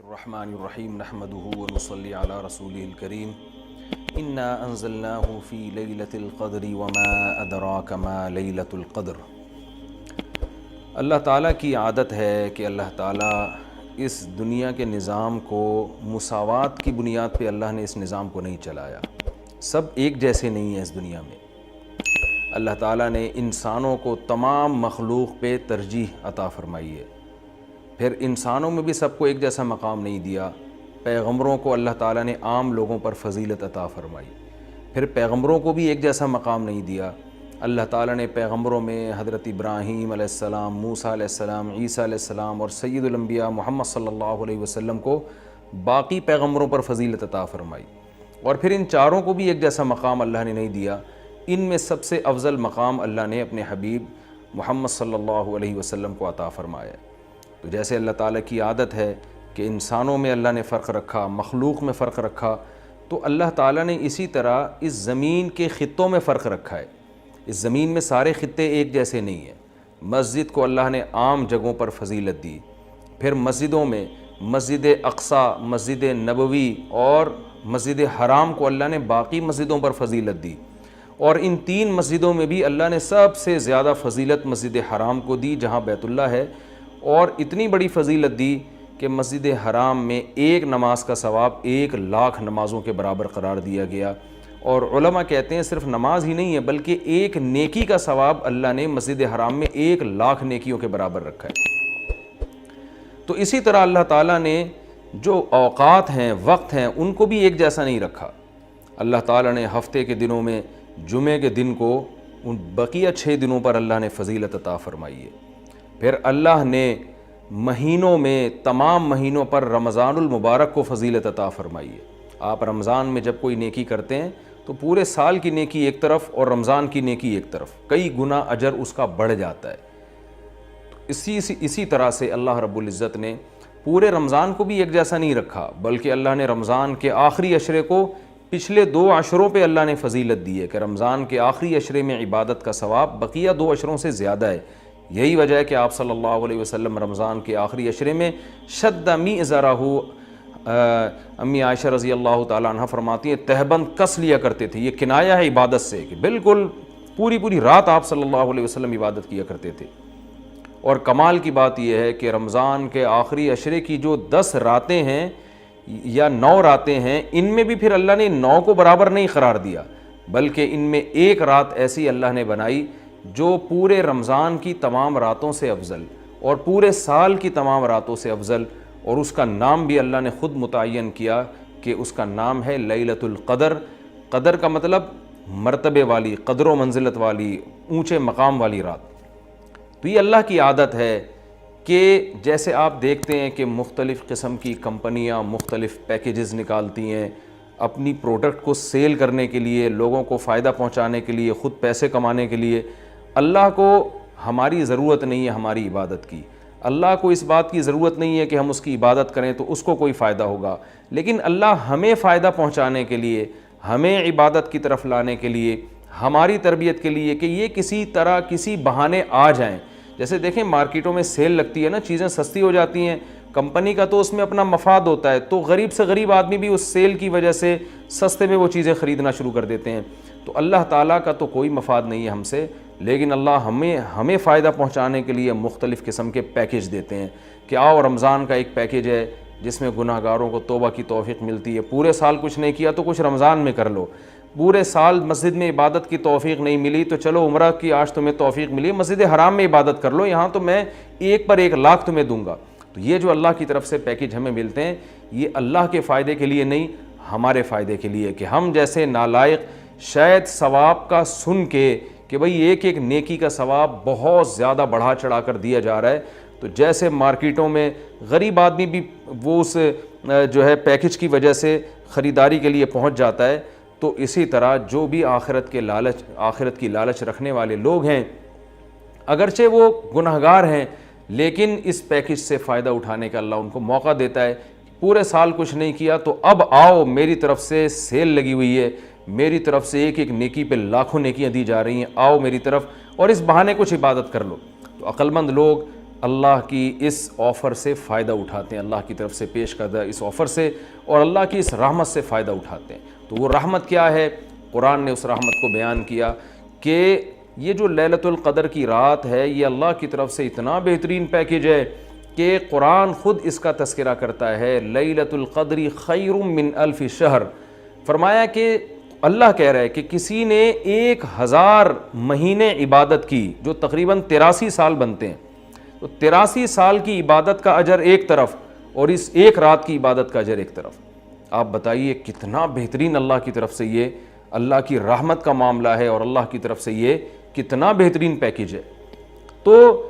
الرحمن الرحیم نحمده ونصلی علی رسوله الکریم انا انزلناه فی لیلۃ القدر وما ادراک ما لیلۃ القدر۔ اللہ تعالیٰ کی عادت ہے کہ اللہ تعالیٰ اس دنیا کے نظام کو مساوات کی بنیاد پہ اللہ نے اس نظام کو نہیں چلایا۔ سب ایک جیسے نہیں ہیں اس دنیا میں۔ اللہ تعالیٰ نے انسانوں کو تمام مخلوق پہ ترجیح عطا فرمائی ہے۔ پھر انسانوں میں بھی سب کو ایک جیسا مقام نہیں دیا۔ پیغمبروں کو اللہ تعالیٰ نے عام لوگوں پر فضیلت عطا فرمائی۔ پھر پیغمبروں کو بھی ایک جیسا مقام نہیں دیا۔ اللہ تعالیٰ نے پیغمبروں میں حضرت ابراہیم علیہ السلام، موسیٰ علیہ السلام، عیسیٰ علیہ السلام اور سید الانبیاء محمد صلی اللہ علیہ وسلم کو باقی پیغمبروں پر فضیلت عطا فرمائی۔ اور پھر ان چاروں کو بھی ایک جیسا مقام اللہ نے نہیں دیا۔ ان میں سب سے افضل مقام اللہ نے اپنے حبیب محمد صلی اللہ علیہ وسلم کو عطا فرمایا۔ تو جیسے اللہ تعالیٰ کی عادت ہے کہ انسانوں میں اللہ نے فرق رکھا، مخلوق میں فرق رکھا، تو اللہ تعالیٰ نے اسی طرح اس زمین کے خطوں میں فرق رکھا ہے۔ اس زمین میں سارے خطے ایک جیسے نہیں ہیں۔ مسجد کو اللہ نے عام جگہوں پر فضیلت دی۔ پھر مسجدوں میں مسجد اقصی، مسجد نبوی اور مسجد حرام کو اللہ نے باقی مسجدوں پر فضیلت دی۔ اور ان تین مسجدوں میں بھی اللہ نے سب سے زیادہ فضیلت مسجد حرام کو دی جہاں بیت اللہ ہے، اور اتنی بڑی فضیلت دی کہ مسجد حرام میں ایک نماز کا ثواب 1,00,000 نمازوں کے برابر قرار دیا گیا۔ اور علماء کہتے ہیں صرف نماز ہی نہیں ہے بلکہ ایک نیکی کا ثواب اللہ نے مسجد حرام میں 1,00,000 نیکیوں کے برابر رکھا ہے۔ تو اسی طرح اللہ تعالیٰ نے جو اوقات ہیں، وقت ہیں، ان کو بھی ایک جیسا نہیں رکھا۔ اللہ تعالیٰ نے ہفتے کے دنوں میں جمعے کے دن کو ان بقیہ 6 دنوں پر اللہ نے فضیلت عطا فرمائی ہے۔ پھر اللہ نے مہینوں میں تمام مہینوں پر رمضان المبارک کو فضیلت عطا فرمائی ہے۔ آپ رمضان میں جب کوئی نیکی کرتے ہیں تو پورے سال کی نیکی ایک طرف اور رمضان کی نیکی ایک طرف، کئی گنا اجر اس کا بڑھ جاتا ہے۔ اسی طرح سے اللہ رب العزت نے پورے رمضان کو بھی ایک جیسا نہیں رکھا، بلکہ اللہ نے رمضان کے آخری عشرے کو پچھلے 2 عشروں پہ اللہ نے فضیلت دی ہے کہ رمضان کے آخری عشرے میں عبادت کا ثواب بقیہ 2 عشروں سے زیادہ ہے۔ یہی وجہ ہے کہ آپ صلی اللہ علیہ وسلم رمضان کے آخری عشرے میں شد میزرہ، امی عائشہ رضی اللہ تعالیٰ عنہ فرماتی ہیں تہبند کس لیا کرتے تھے۔ یہ کنایہ ہے عبادت سے کہ بالکل پوری رات آپ صلی اللہ علیہ وسلم عبادت کیا کرتے تھے۔ اور کمال کی بات یہ ہے کہ رمضان کے آخری عشرے کی جو 10 راتیں ہیں یا 9 راتیں ہیں، ان میں بھی پھر اللہ نے 9 کو برابر نہیں قرار دیا، بلکہ ان میں ایک رات ایسی اللہ نے بنائی جو پورے رمضان کی تمام راتوں سے افضل اور پورے سال کی تمام راتوں سے افضل، اور اس کا نام بھی اللہ نے خود متعین کیا کہ اس کا نام ہے لیلۃ القدر۔ قدر کا مطلب مرتبے والی، قدر و منزلت والی، اونچے مقام والی رات۔ تو یہ اللہ کی عادت ہے کہ جیسے آپ دیکھتے ہیں کہ مختلف قسم کی کمپنیاں مختلف پیکیجز نکالتی ہیں اپنی پروڈکٹ کو سیل کرنے کے لیے، لوگوں کو فائدہ پہنچانے کے لیے، خود پیسے کمانے کے لیے۔ اللہ کو ہماری ضرورت نہیں ہے ہماری عبادت کی۔ اللہ کو اس بات کی ضرورت نہیں ہے کہ ہم اس کی عبادت کریں تو اس کو کوئی فائدہ ہوگا، لیکن اللہ ہمیں فائدہ پہنچانے کے لیے، ہمیں عبادت کی طرف لانے کے لیے، ہماری تربیت کے لیے کہ یہ کسی طرح کسی بہانے آ جائیں۔ جیسے دیکھیں مارکیٹوں میں سیل لگتی ہے نا، چیزیں سستی ہو جاتی ہیں، کمپنی کا تو اس میں اپنا مفاد ہوتا ہے، تو غریب سے غریب آدمی بھی اس سیل کی وجہ سے سستے میں وہ چیزیں خریدنا شروع کر دیتے ہیں۔ تو اللہ تعالیٰ کا تو کوئی مفاد نہیں ہے ہم سے، لیکن اللہ ہمیں فائدہ پہنچانے کے لیے مختلف قسم کے پیکیج دیتے ہیں کہ آؤ رمضان کا ایک پیکیج ہے جس میں گناہ گاروں کو توبہ کی توفیق ملتی ہے۔ پورے سال کچھ نہیں کیا تو کچھ رمضان میں کر لو، پورے سال مسجد میں عبادت کی توفیق نہیں ملی تو چلو عمرہ کی آج تمہیں توفیق ملی، مسجد حرام میں عبادت کر لو، یہاں تو میں 1 پر 1,00,000 تمہیں دوں گا۔ تو یہ جو اللہ کی طرف سے پیکیج ہمیں ملتے ہیں یہ اللہ کے فائدے کے لیے نہیں، ہمارے فائدے کے لیے، کہ ہم جیسے نالائق شاید ثواب کا سن کے کہ بھئی ایک نیکی کا ثواب بہت زیادہ بڑھا چڑھا کر دیا جا رہا ہے، تو جیسے مارکیٹوں میں غریب آدمی بھی وہ اس جو ہے پیکیج کی وجہ سے خریداری کے لیے پہنچ جاتا ہے، تو اسی طرح جو بھی آخرت کی لالچ رکھنے والے لوگ ہیں، اگرچہ وہ گنہگار ہیں لیکن اس پیکیج سے فائدہ اٹھانے کا اللہ ان کو موقع دیتا ہے۔ پورے سال کچھ نہیں کیا تو اب آؤ، میری طرف سے سیل لگی ہوئی ہے، میری طرف سے ایک نیکی پہ لاکھوں نیکیاں دی جا رہی ہیں، آؤ میری طرف اور اس بہانے کچھ عبادت کر لو۔ تو عقل مند لوگ اللہ کی اس آفر سے فائدہ اٹھاتے ہیں، اللہ کی طرف سے پیش کردہ اس آفر سے، اور اللہ کی اس رحمت سے فائدہ اٹھاتے ہیں۔ تو وہ رحمت کیا ہے؟ قرآن نے اس رحمت کو بیان کیا کہ یہ جو لیلۃ القدر کی رات ہے، یہ اللہ کی طرف سے اتنا بہترین پیکیج ہے کہ قرآن خود اس کا تذکرہ کرتا ہے، لیلۃ القدر خیر من الف شہر۔ فرمایا کہ اللہ کہہ رہا ہے کہ کسی نے 1000 مہینے عبادت کی، جو تقریباً 83 سال بنتے ہیں، تو 83 سال کی عبادت کا اجر ایک طرف اور اس ایک رات کی عبادت کا اجر ایک طرف۔ آپ بتائیے کتنا بہترین اللہ کی طرف سے یہ اللہ کی رحمت کا معاملہ ہے، اور اللہ کی طرف سے یہ کتنا بہترین پیکیج ہے۔ تو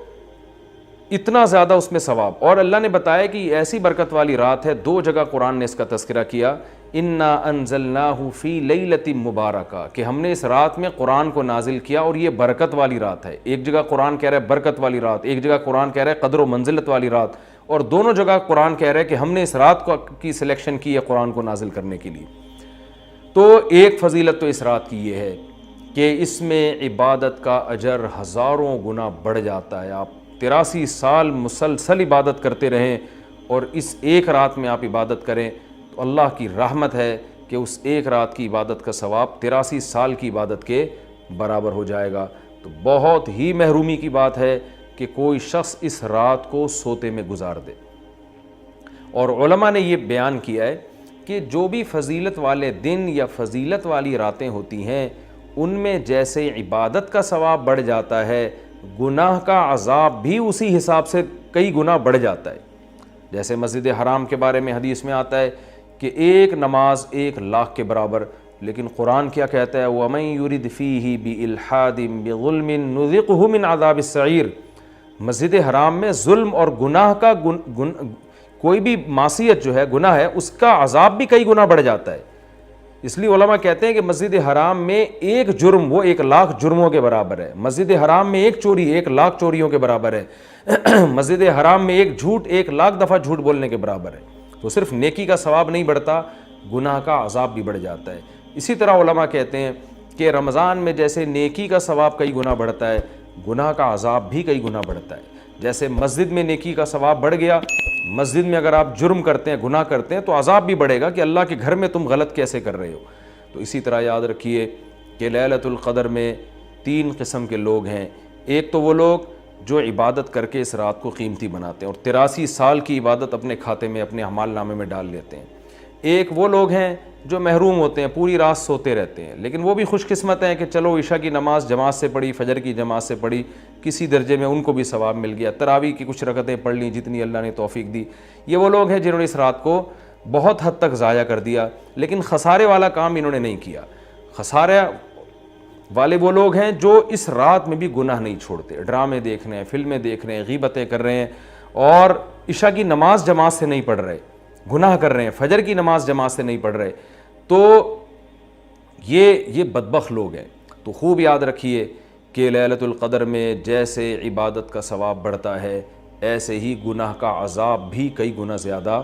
اتنا زیادہ اس میں ثواب، اور اللہ نے بتایا کہ یہ ایسی برکت والی رات ہے، 2 جگہ قرآن نے اس کا تذکرہ کیا، انا انزلناہ فی لیلۃ مبارکہ، کہ ہم نے اس رات میں قرآن کو نازل کیا اور یہ برکت والی رات ہے۔ ایک جگہ قرآن کہہ رہا ہے برکت والی رات، ایک جگہ قرآن کہہ رہا ہے قدر و منزلت والی رات، اور دونوں جگہ قرآن کہہ رہا ہے کہ ہم نے اس رات کی سلیکشن کی ہے قرآن کو نازل کرنے کے لیے۔ تو ایک فضیلت تو اس رات کی یہ ہے کہ اس میں عبادت کا اجر ہزاروں گنا بڑھ جاتا ہے۔ آپ 83 سال مسلسل عبادت کرتے رہیں اور اس ایک رات میں آپ عبادت کریں تو اللہ کی رحمت ہے کہ اس ایک رات کی عبادت کا ثواب 83 سال کی عبادت کے برابر ہو جائے گا۔ تو بہت ہی محرومی کی بات ہے کہ کوئی شخص اس رات کو سوتے میں گزار دے۔ اور علماء نے یہ بیان کیا ہے کہ جو بھی فضیلت والے دن یا فضیلت والی راتیں ہوتی ہیں، ان میں جیسے عبادت کا ثواب بڑھ جاتا ہے، گناہ کا عذاب بھی اسی حساب سے کئی گنا بڑھ جاتا ہے۔ جیسے مسجد حرام کے بارے میں حدیث میں آتا ہے کہ ایک نماز 1,00,000 کے برابر، لیکن قرآن کیا کہتا ہے؟ وَمَن يُرِدْ فِيهِ بِإِلْحَادٍ بِظُلْمٍ نُذِقْهُ مِنْ عَذَابِ السَّعِيرِ۔ مسجد حرام میں ظلم اور گناہ کا کوئی بھی معصیت جو ہے، گناہ ہے، اس کا عذاب بھی کئی گنا بڑھ جاتا ہے۔ اس لیے علماء کہتے ہیں کہ مسجد حرام میں ایک جرم وہ 1,00,000 جرموں کے برابر ہے، مسجد حرام میں ایک چوری 1,00,000 چوریوں کے برابر ہے، مسجد حرام میں ایک جھوٹ 1,00,000 دفعہ جھوٹ بولنے کے برابر ہے۔ تو صرف نیکی کا ثواب نہیں بڑھتا، گناہ کا عذاب بھی بڑھ جاتا ہے۔ اسی طرح علماء کہتے ہیں کہ رمضان میں جیسے نیکی کا ثواب کئی گنا بڑھتا ہے، گناہ کا عذاب بھی کئی گنا بڑھتا ہے۔ جیسے مسجد میں نیکی کا ثواب بڑھ گیا، مسجد میں اگر آپ جرم کرتے ہیں، گناہ کرتے ہیں، تو عذاب بھی بڑھے گا کہ اللہ کے گھر میں تم غلط کیسے کر رہے ہو۔ تو اسی طرح یاد رکھیے کہ لیلۃ القدر میں 3 قسم کے لوگ ہیں۔ ایک تو وہ لوگ جو عبادت کر کے اس رات کو قیمتی بناتے ہیں اور 83 سال کی عبادت اپنے کھاتے میں، اپنے اعمال نامے میں ڈال لیتے ہیں۔ ایک وہ لوگ ہیں جو محروم ہوتے ہیں، پوری رات سوتے رہتے ہیں، لیکن وہ بھی خوش قسمت ہیں کہ چلو عشاء کی نماز جماعت سے پڑھی، فجر کی جماعت سے پڑھی، کسی درجے میں ان کو بھی ثواب مل گیا، تراویح کی کچھ رکعتیں پڑھ لیں جتنی اللہ نے توفیق دی۔ یہ وہ لوگ ہیں جنہوں نے اس رات کو بہت حد تک ضائع کر دیا، لیکن خسارے والا کام انہوں نے نہیں کیا۔ خسارے والے وہ لوگ ہیں جو اس رات میں بھی گناہ نہیں چھوڑتے، ڈرامے دیکھ رہے ہیں، فلمیں دیکھ رہے ہیں، غیبتیں کر رہے ہیں، اور عشاء کی نماز جماعت سے نہیں پڑھ رہے، گناہ کر رہے ہیں، فجر کی نماز جماعت سے نہیں پڑھ رہے۔ تو یہ بدبخت لوگ ہیں۔ تو خوب یاد رکھیے کہ لیلۃ القدر میں جیسے عبادت کا ثواب بڑھتا ہے، ایسے ہی گناہ کا عذاب بھی کئی گنا زیادہ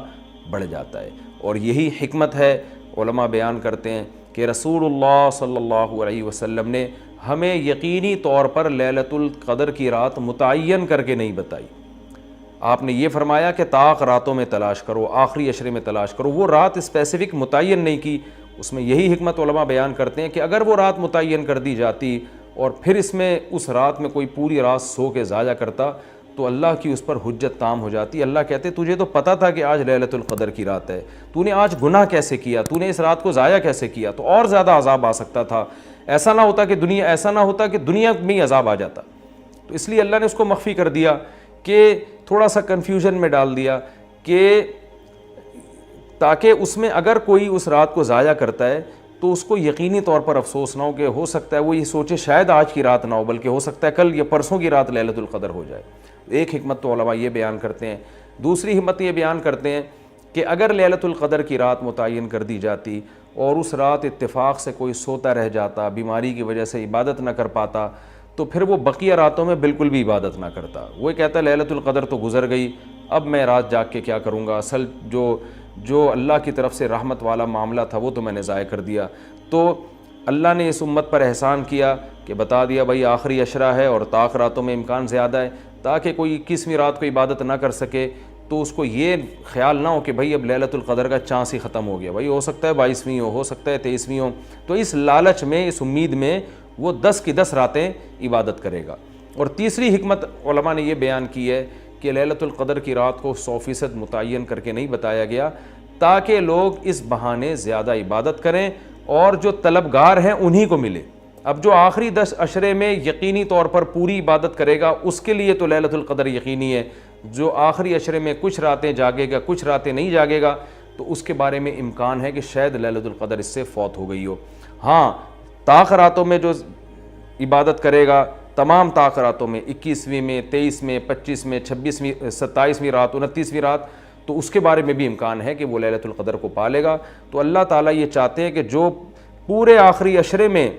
بڑھ جاتا ہے۔ اور یہی حکمت ہے، علماء بیان کرتے ہیں کہ رسول اللہ صلی اللہ علیہ وسلم نے ہمیں یقینی طور پر لیلۃ القدر کی رات متعین کر کے نہیں بتائی۔ آپ نے یہ فرمایا کہ طاق راتوں میں تلاش کرو، آخری عشرے میں تلاش کرو، وہ رات اسپیسیفک متعین نہیں کی۔ اس میں یہی حکمت علماء بیان کرتے ہیں کہ اگر وہ رات متعین کر دی جاتی اور پھر اس رات میں کوئی پوری رات سو کے ضائع کرتا تو اللہ کی اس پر حجت تام ہو جاتی۔ اللہ کہتے تجھے تو پتہ تھا کہ آج لیلۃ القدر کی رات ہے، تو نے آج گناہ کیسے کیا، تو نے اس رات کو ضائع کیسے کیا، تو اور زیادہ عذاب آ سکتا تھا، ایسا نہ ہوتا کہ دنیا میں ہی عذاب آ جاتا۔ تو اس لیے اللہ نے اس کو مخفی کر دیا، کہ تھوڑا سا کنفیوژن میں ڈال دیا، کہ تاکہ اس میں اگر کوئی اس رات کو ضائع کرتا ہے تو اس کو یقینی طور پر افسوس نہ ہو، کہ ہو سکتا ہے وہ یہ سوچے شاید آج کی رات نہ ہو، بلکہ ہو سکتا ہے کل یا پرسوں کی رات لیلۃ القدر ہو جائے۔ ایک حکمت تو علماء یہ بیان کرتے ہیں۔ دوسری حکمت یہ بیان کرتے ہیں کہ اگر لیلۃ القدر کی رات متعین کر دی جاتی اور اس رات اتفاق سے کوئی سوتا رہ جاتا، بیماری کی وجہ سے عبادت نہ کر پاتا، تو پھر وہ بقیہ راتوں میں بالکل بھی عبادت نہ کرتا۔ وہ کہتا ہے لیلۃ القدر تو گزر گئی، اب میں رات جاگ کے کیا کروں گا، اصل جو اللہ کی طرف سے رحمت والا معاملہ تھا وہ تو میں نے ضائع کر دیا۔ تو اللہ نے اس امت پر احسان کیا کہ بتا دیا بھائی آخری عشرہ ہے اور طاق راتوں میں امکان زیادہ ہے، تاکہ کوئی 21ویں رات کو عبادت نہ کر سکے تو اس کو یہ خیال نہ ہو کہ بھائی اب لیلۃ القدر کا چانس ہی ختم ہو گیا، بھائی ہو سکتا ہے 22ویں ہو سکتا ہے 23ویں ہو، تو اس لالچ میں، اس امید میں وہ 10 کی 10 راتیں عبادت کرے گا۔ اور تیسری حکمت علماء نے یہ بیان کی ہے کہ لیلۃ القدر کی رات کو 100% متعین کر کے نہیں بتایا گیا تاکہ لوگ اس بہانے زیادہ عبادت کریں اور جو طلبگار ہیں انہی کو ملے۔ اب جو آخری 10 عشرے میں یقینی طور پر پوری عبادت کرے گا اس کے لیے تو لیلۃ القدر یقینی ہے، جو آخری عشرے میں کچھ راتیں جاگے گا کچھ راتیں نہیں جاگے گا تو اس کے بارے میں امکان ہے کہ شاید لیلۃ القدر اس سے فوت ہو گئی ہو۔ ہاں، طاق راتوں میں جو عبادت کرے گا، تمام طاق راتوں میں، 21ویں میں، 23 میں، 25 میں، 26ویں، 27ویں رات، 29ویں رات، تو اس کے بارے میں بھی امکان ہے کہ وہ لیلۃ القدر کو پالے گا۔ تو اللہ تعالیٰ یہ چاہتے ہیں کہ جو پورے آخری عشرے میں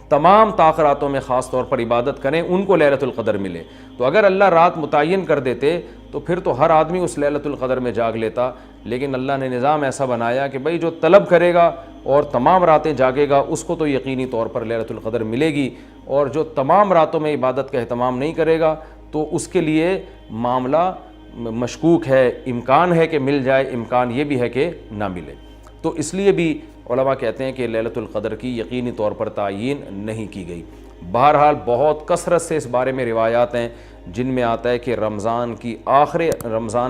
تمام طاق راتوں میں خاص طور پر عبادت کریں ان کو لیلۃ القدر ملے۔ تو اگر اللہ رات متعین کر دیتے تو پھر تو ہر آدمی اس لیلۃ القدر میں جاگ لیتا، لیکن اللہ نے نظام ایسا بنایا کہ بھئی جو طلب کرے گا اور تمام راتیں جاگے گا اس کو تو یقینی طور پر لیلۃ القدر ملے گی، اور جو تمام راتوں میں عبادت کا اہتمام نہیں کرے گا تو اس کے لیے معاملہ مشکوک ہے، امکان ہے کہ مل جائے، امکان یہ بھی ہے کہ نہ ملے۔ تو اس لیے بھی علماء کہتے ہیں کہ لیلۃ القدر کی یقینی طور پر تعیین نہیں کی گئی۔ بہرحال بہت کثرت سے اس بارے میں روایات ہیں جن میں آتا ہے کہ رمضان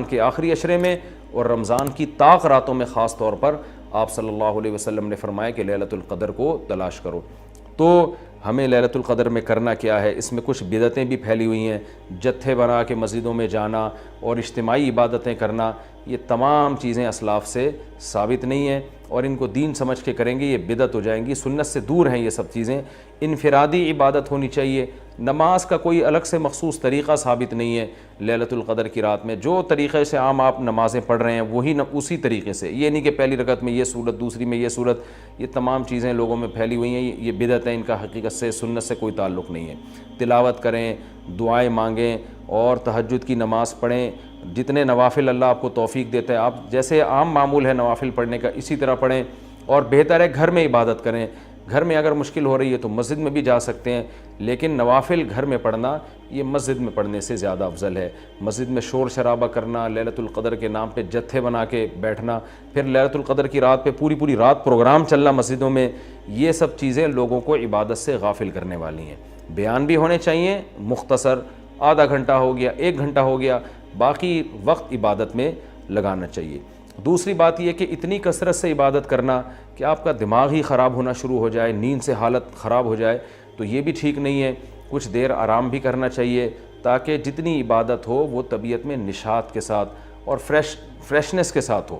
کے آخری عشرے میں اور رمضان کی طاق راتوں میں خاص طور پر آپ صلی اللہ علیہ وسلم نے فرمایا کہ لیلۃ القدر کو تلاش کرو۔ تو ہمیں لیلۃ القدر میں کرنا کیا ہے؟ اس میں کچھ بدعتیں بھی پھیلی ہوئی ہیں، جتھے بنا کے مسجدوں میں جانا اور اجتماعی عبادتیں کرنا، یہ تمام چیزیں اسلاف سے ثابت نہیں ہیں، اور ان کو دین سمجھ کے کریں گے یہ بدعت ہو جائیں گی، سنت سے دور ہیں یہ سب چیزیں۔ انفرادی عبادت ہونی چاہیے، نماز کا کوئی الگ سے مخصوص طریقہ ثابت نہیں ہے لیلۃ القدر کی رات میں، جو طریقے سے عام آپ نمازیں پڑھ رہے ہیں وہی اسی طریقے سے، یہ نہیں کہ پہلی رکعت میں یہ صورت دوسری میں یہ صورت، یہ تمام چیزیں لوگوں میں پھیلی ہوئی ہیں، یہ بدعت ہے، ان کا حقیقت سے سنت سے کوئی تعلق نہیں ہے۔ تلاوت کریں، دعائیں مانگیں اور تہجد کی نماز پڑھیں، جتنے نوافل اللہ آپ کو توفیق دیتا ہے، آپ جیسے عام معمول ہے نوافل پڑھنے کا اسی طرح پڑھیں، اور بہتر ہے گھر میں عبادت کریں۔ گھر میں اگر مشکل ہو رہی ہے تو مسجد میں بھی جا سکتے ہیں، لیکن نوافل گھر میں پڑھنا یہ مسجد میں پڑھنے سے زیادہ افضل ہے۔ مسجد میں شور شرابہ کرنا، لیلۃ القدر کے نام پہ جتھے بنا کے بیٹھنا، پھر لیلۃ القدر کی رات پہ پوری رات پروگرام چلنا مسجدوں میں، یہ سب چیزیں لوگوں کو عبادت سے غافل کرنے والی ہیں۔ بیان بھی ہونے چاہیے مختصر، آدھا گھنٹہ ہو گیا، 1 گھنٹہ ہو گیا، باقی وقت عبادت میں لگانا چاہیے۔ دوسری بات یہ کہ اتنی کثرت سے عبادت کرنا کہ آپ کا دماغ ہی خراب ہونا شروع ہو جائے، نیند سے حالت خراب ہو جائے، تو یہ بھی ٹھیک نہیں ہے۔ کچھ دیر آرام بھی کرنا چاہیے تاکہ جتنی عبادت ہو وہ طبیعت میں نشاط کے ساتھ اور فریشنس کے ساتھ ہو،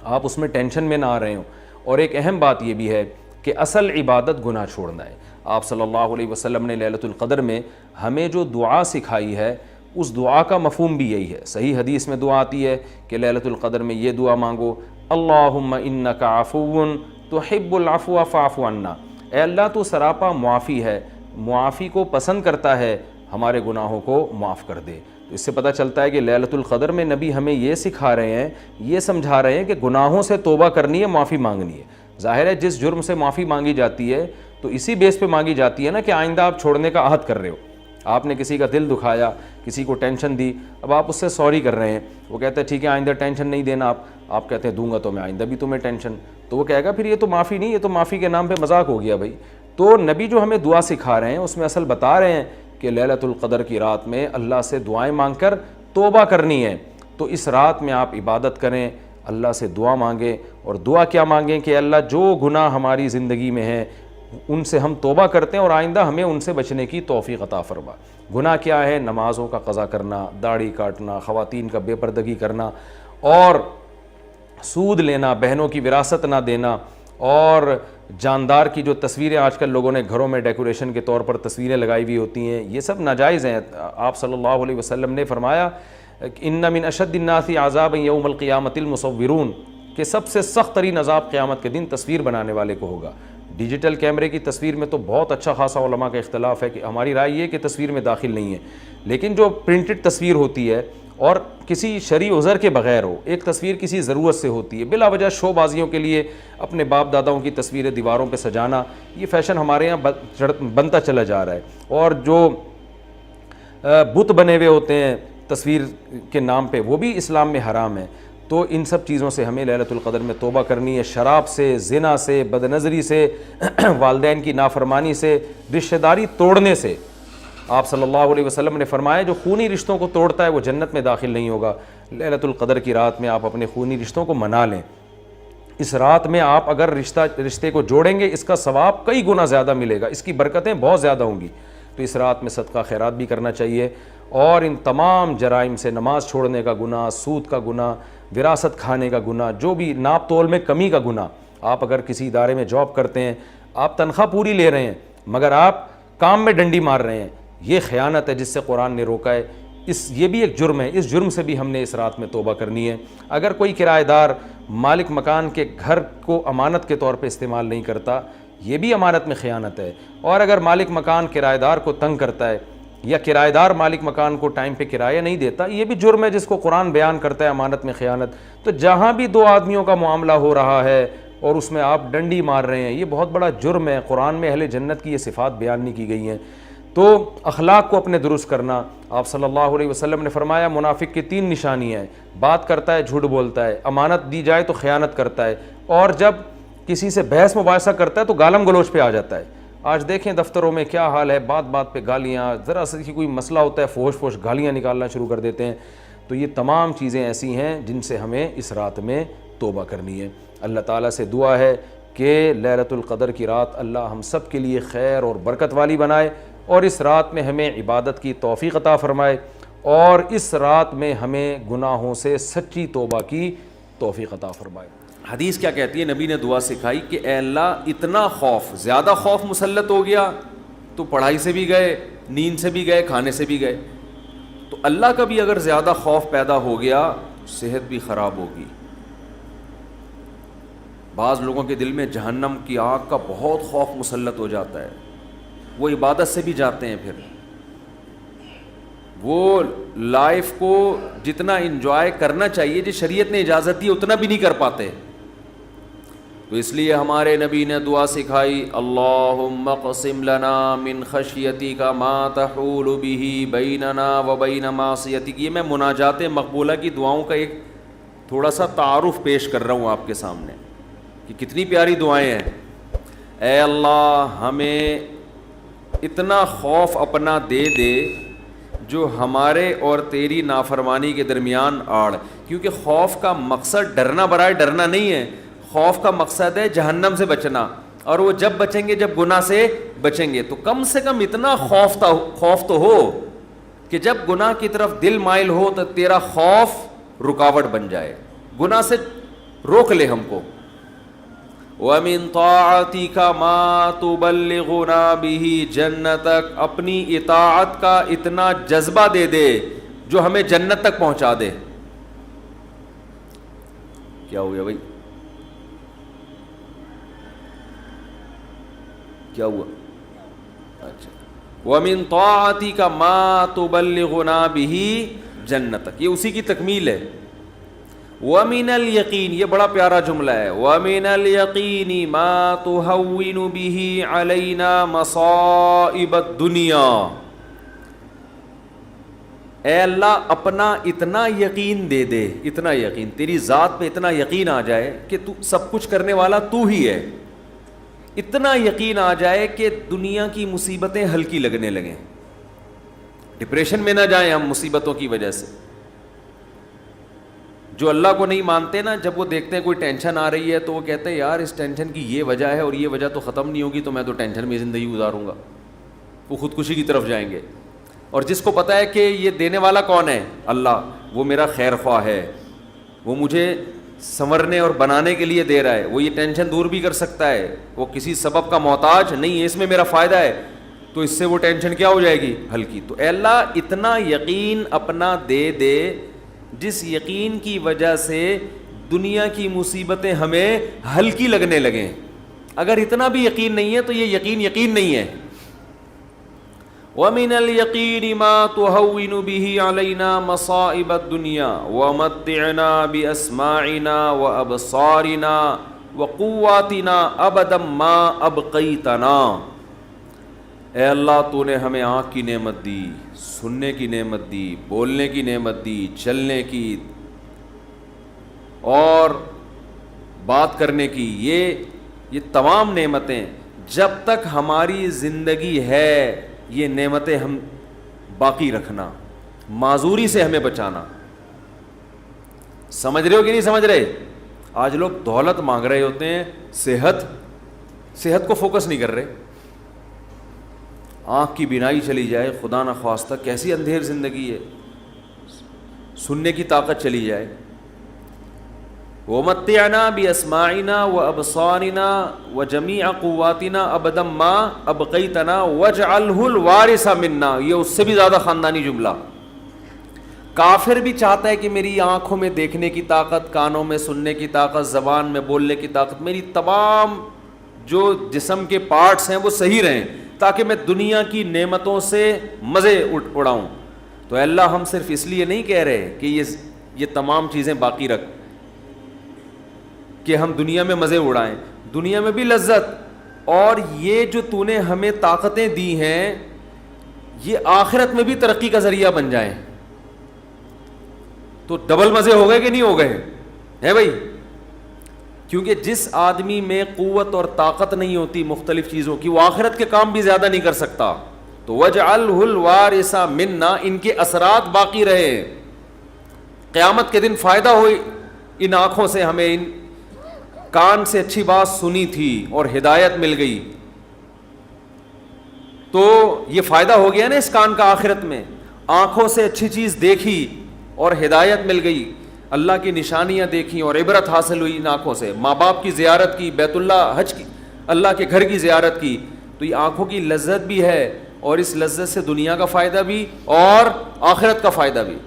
آپ اس میں ٹینشن میں نہ آ رہے ہوں۔ اور ایک اہم بات یہ بھی ہے کہ اصل عبادت گناہ چھوڑنا ہے۔ آپ صلی اللہ علیہ وسلم نے لیلۃ القدر میں ہمیں جو دعا سکھائی ہے اس دعا کا مفہوم بھی یہی ہے۔ صحیح حدیث میں دعا آتی ہے کہ لیلۃ القدر میں یہ دعا مانگو، اللہم انک عفو تحب العفو فاعف عنا، اے اللہ تو سراپا معافی ہے، معافی کو پسند کرتا ہے، ہمارے گناہوں کو معاف کر دے۔ تو اس سے پتہ چلتا ہے کہ لیلۃ القدر میں نبی ہمیں یہ سکھا رہے ہیں، یہ سمجھا رہے ہیں کہ گناہوں سے توبہ کرنی ہے، معافی مانگنی ہے۔ ظاہر ہے جس جرم سے معافی مانگی جاتی ہے تو اسی بیس پہ مانگی جاتی ہے نا کہ آئندہ آپ چھوڑنے کا عہد کر رہے ہو، آپ نے کسی کا دل دکھایا، کسی کو ٹینشن دی، اب آپ اس سے سوری کر رہے ہیں، وہ کہتا ہے ٹھیک ہے آئندہ ٹینشن نہیں دینا، آپ کہتے ہیں دوں گا تو میں آئندہ بھی تمہیں ٹینشن، تو وہ کہے گا پھر یہ تو معافی نہیں، یہ تو معافی کے نام پہ مذاق ہو گیا بھائی۔ تو نبی جو ہمیں دعا سکھا رہے ہیں اس میں اصل بتا رہے ہیں کہ لیلۃ القدر کی رات میں اللہ سے دعائیں مانگ کر توبہ کرنی ہے۔ تو اس رات میں آپ عبادت کریں، اللہ سے دعا مانگیں، اور دعا کیا مانگیں کہ اللہ جو گناہ ہماری زندگی میں ہیں ان سے ہم توبہ کرتے ہیں اور آئندہ ہمیں ان سے بچنے کی توفیق عطا فرما۔ گناہ کیا ہے؟ نمازوں کا قضا کرنا، داڑھی کاٹنا، خواتین کا بے پردگی کرنا، اور سود لینا، بہنوں کی وراثت نہ دینا، اور جاندار کی جو تصویریں آج کل لوگوں نے گھروں میں ڈیکوریشن کے طور پر تصویریں لگائی ہوئی ہوتی ہیں، یہ سب ناجائز ہیں۔ آپ صلی اللہ علیہ وسلم نے فرمایا ان من اشد الناس عذابا یوم القیامۃ المصورون، کہ سب سے سخت ترین عذاب قیامت کے دن تصویر بنانے والے کو ہوگا۔ ڈیجیٹل کیمرے کی تصویر میں تو بہت اچھا خاصا علماء کا اختلاف ہے کہ ہماری رائے یہ کہ تصویر میں داخل نہیں ہے، لیکن جو پرنٹڈ تصویر ہوتی ہے اور کسی شرعی عذر کے بغیر ہو، ایک تصویر کسی ضرورت سے ہوتی ہے، بلا وجہ شو بازیوں کے لیے اپنے باپ داداؤں کی تصویریں دیواروں پہ سجانا، یہ فیشن ہمارے یہاں بنتا چلا جا رہا ہے۔ اور جو بت بنے ہوئے ہوتے ہیں تصویر کے نام پہ، وہ بھی اسلام میں حرام ہے۔ تو ان سب چیزوں سے ہمیں لیلۃ القدر میں توبہ کرنی ہے، شراب سے، زنا سے، بد نظری سے، والدین کی نافرمانی سے، رشتہ داری توڑنے سے۔ آپ صلی اللہ علیہ وسلم نے فرمایا جو خونی رشتوں کو توڑتا ہے وہ جنت میں داخل نہیں ہوگا۔ لیلۃ القدر کی رات میں آپ اپنے خونی رشتوں کو منا لیں۔ اس رات میں آپ اگر رشتے کو جوڑیں گے اس کا ثواب کئی گنا زیادہ ملے گا، اس کی برکتیں بہت زیادہ ہوں گی۔ تو اس رات میں صدقہ خیرات بھی کرنا چاہیے، اور ان تمام جرائم سے، نماز چھوڑنے کا گناہ، سود کا گناہ، وراثت کھانے کا گناہ، جو بھی ناپ تول میں کمی کا گناہ، آپ اگر کسی ادارے میں جاب کرتے ہیں، آپ تنخواہ پوری لے رہے ہیں مگر آپ کام میں ڈنڈی مار رہے ہیں، یہ خیانت ہے جس سے قرآن نے روکا ہے۔ یہ بھی ایک جرم ہے، اس جرم سے بھی ہم نے اس رات میں توبہ کرنی ہے۔ اگر کوئی کرایہ دار مالک مکان کے گھر کو امانت کے طور پہ استعمال نہیں کرتا، یہ بھی امانت میں خیانت ہے۔ اور اگر مالک مکان کرایہ دار کو تنگ کرتا ہے، یا کرایہ دار مالک مکان کو ٹائم پہ کرایہ نہیں دیتا، یہ بھی جرم ہے جس کو قرآن بیان کرتا ہے امانت میں خیانت۔ تو جہاں بھی دو آدمیوں کا معاملہ ہو رہا ہے اور اس میں آپ ڈنڈی مار رہے ہیں، یہ بہت بڑا جرم ہے۔ قرآن میں اہل جنت کی یہ صفات بیان نہیں کی گئی ہیں۔ تو اخلاق کو اپنے درست کرنا، آپ صلی اللہ علیہ وسلم نے فرمایا منافق کی 3 نشانیاں ہیں، بات کرتا ہے، جھوٹ بولتا ہے، امانت دی جائے تو خیانت کرتا ہے، اور جب کسی سے بحث مباحثہ کرتا ہے تو گالم گلوچ پہ آ جاتا ہے۔ آج دیکھیں دفتروں میں کیا حال ہے، بات بات پہ گالیاں، ذرا سا کوئی مسئلہ ہوتا ہے فوش فوش گالیاں نکالنا شروع کر دیتے ہیں۔ تو یہ تمام چیزیں ایسی ہیں جن سے ہمیں اس رات میں توبہ کرنی ہے۔ اللہ تعالیٰ سے دعا ہے کہ لیلۃ القدر کی رات اللہ ہم سب کے لیے خیر اور برکت والی بنائے، اور اس رات میں ہمیں عبادت کی توفیق عطا فرمائے، اور اس رات میں ہمیں گناہوں سے سچی توبہ کی توفیق عطا فرمائے۔ حدیث کیا کہتی ہے؟ نبی نے دعا سکھائی کہ اے اللہ اتنا خوف، زیادہ خوف مسلط ہو گیا تو پڑھائی سے بھی گئے، نیند سے بھی گئے، کھانے سے بھی گئے۔ تو اللہ کا بھی اگر زیادہ خوف پیدا ہو گیا صحت بھی خراب ہوگی۔ بعض لوگوں کے دل میں جہنم کی آگ کا بہت خوف مسلط ہو جاتا ہے، وہ عبادت سے بھی جاتے ہیں، پھر وہ لائف کو جتنا انجوائے کرنا چاہیے جس شریعت نے اجازت دی اتنا بھی نہیں کر پاتے۔ تو اس لیے ہمارے نبی نے دعا سکھائی، اللہم اقسم لنا من خشیتک ما تحول به بیننا وبین معصیتک۔ یہ میں مناجات مقبولہ کی دعاؤں کا ایک تھوڑا سا تعارف پیش کر رہا ہوں آپ کے سامنے کہ کتنی پیاری دعائیں ہیں۔ اے اللہ ہمیں اتنا خوف اپنا دے دے جو ہمارے اور تیری نافرمانی کے درمیان آڑ، کیونکہ خوف کا مقصد ڈرنا برائے ڈرنا نہیں ہے، خوف کا مقصد ہے جہنم سے بچنا، اور وہ جب بچیں گے جب گناہ سے بچیں گے۔ تو کم سے کم اتنا خوف تو ہو کہ جب گناہ کی طرف دل مائل ہو تو تیرا خوف رکاوٹ بن جائے، گناہ سے روک لے ہم کو۔ وَمِن طَاعَتِكَ مَا تُبَلِّغُنَا بِهِ جَنَّتَكَ، اپنی اطاعت کا اتنا جذبہ دے دے جو ہمیں جنت تک پہنچا دے۔ کیا ہو گیا بھائی؟ کیا ہوا؟ اچھا، وَمِن طَاعَتِكَ مَا تُبَلِّغُنَا بِهِ جَنَّتَكَ، یہ اسی کی تکمیل ہے۔ وَمِنَ الْيَقِينِ، یہ بڑا پیارا جملہ ہے، وَمِنَ الْيَقِينِ مَا تُهَوِّنُ بِهِ عَلَيْنَا مَصَائِبَ الدُّنْيَا۔ اے اللہ اپنا اتنا یقین دے دے، اتنا یقین، تیری ذات پہ اتنا یقین آ جائے کہ تو سب کچھ کرنے والا تو ہی ہے، اتنا یقین آ جائے کہ دنیا کی مصیبتیں ہلکی لگنے لگیں، ڈپریشن میں نہ جائیں ہم مصیبتوں کی وجہ سے۔ جو اللہ کو نہیں مانتے نا، جب وہ دیکھتے ہیں کوئی ٹینشن آ رہی ہے تو وہ کہتے ہیں یار اس ٹینشن کی یہ وجہ ہے اور یہ وجہ تو ختم نہیں ہوگی، تو میں تو ٹینشن میں زندگی گزاروں گا، وہ خودکشی کی طرف جائیں گے۔ اور جس کو پتہ ہے کہ یہ دینے والا کون ہے؟ اللہ، وہ میرا خیر خواہ ہے، وہ مجھے سنورنے اور بنانے کے لیے دے رہا ہے، وہ یہ ٹینشن دور بھی کر سکتا ہے، وہ کسی سبب کا محتاج نہیں ہے، اس میں میرا فائدہ ہے، تو اس سے وہ ٹینشن کیا ہو جائے گی؟ ہلکی۔ تو اے اللہ اتنا یقین اپنا دے دے جس یقین کی وجہ سے دنیا کی مصیبتیں ہمیں ہلکی لگنے لگیں۔ اگر اتنا بھی یقین نہیں ہے تو یہ یقین نہیں ہے۔ وَمِنَ الْيَقِينِ مَا تُهَوِّنُ بِهِ عَلَيْنَا مَصَائِبَ الدُّنْيَا وَمَتِّعْنَا بِأَسْمَاعِنَا وَأَبْصَارِنَا وَقُوَّاتِنَا أَبَدًا مَا أَبْقَيْتَنَا۔ اے اللہ تو نے ہمیں آنکھ کی نعمت دی، سننے کی نعمت دی، بولنے کی نعمت دی، چلنے کی اور بات کرنے کی، یہ تمام نعمتیں جب تک ہماری زندگی ہے یہ نعمتیں ہم باقی رکھنا، معذوری سے ہمیں بچانا. سمجھ رہے ہو کہ نہیں سمجھ رہے؟ آج لوگ دولت مانگ رہے ہوتے ہیں، صحت کو فوکس نہیں کر رہے. آنکھ کی بینائی چلی جائے خدا نخواستہ، کیسی اندھیر زندگی ہے. سننے کی طاقت چلی جائے. وَمَتِّعْنَا بِأَسْمَاعِنَا وَأَبْصَارِنَا وَجَمِيعَ قُوَّاتِنَا أَبَدًا مَا أَبْقَيْتَنَا وَاجْعَلْهُ الْوَارِثَ مِنَّا. یہ اس سے بھی زیادہ خاندانی جملہ. کافر بھی چاہتا ہے کہ میری آنکھوں میں دیکھنے کی طاقت، کانوں میں سننے کی طاقت، زبان میں بولنے کی طاقت، میری تمام جو جسم کے پارٹس ہیں وہ صحیح رہیں تاکہ میں دنیا کی نعمتوں سے مزے اڑاؤں. تو اے اللہ ہم صرف اس لیے نہیں کہہ رہے کہ یہ تمام چیزیں باقی رکھ کہ ہم دنیا میں مزے اڑائیں، دنیا میں بھی لذت، اور یہ جو تو نے ہمیں طاقتیں دی ہیں یہ آخرت میں بھی ترقی کا ذریعہ بن جائیں. تو ڈبل مزے ہو گئے کہ نہیں ہو گئے ہے بھائی؟ کیونکہ جس آدمی میں قوت اور طاقت نہیں ہوتی مختلف چیزوں کی، وہ آخرت کے کام بھی زیادہ نہیں کر سکتا. تو وَاجْعَلْهُ الْوَارِثَ مِنَّا، ان کے اثرات باقی رہے، قیامت کے دن فائدہ ہو. ان آنکھوں سے ہمیں، ان کان سے اچھی بات سنی تھی اور ہدایت مل گئی، تو یہ فائدہ ہو گیا نا اس کان کا آخرت میں. آنکھوں سے اچھی چیز دیکھی اور ہدایت مل گئی، اللہ کی نشانیاں دیکھیں اور عبرت حاصل ہوئی ان آنکھوں سے. ماں باپ کی زیارت کی، بیت اللہ حج کی، اللہ کے گھر کی زیارت کی. تو یہ آنکھوں کی لذت بھی ہے، اور اس لذت سے دنیا کا فائدہ بھی اور آخرت کا فائدہ بھی.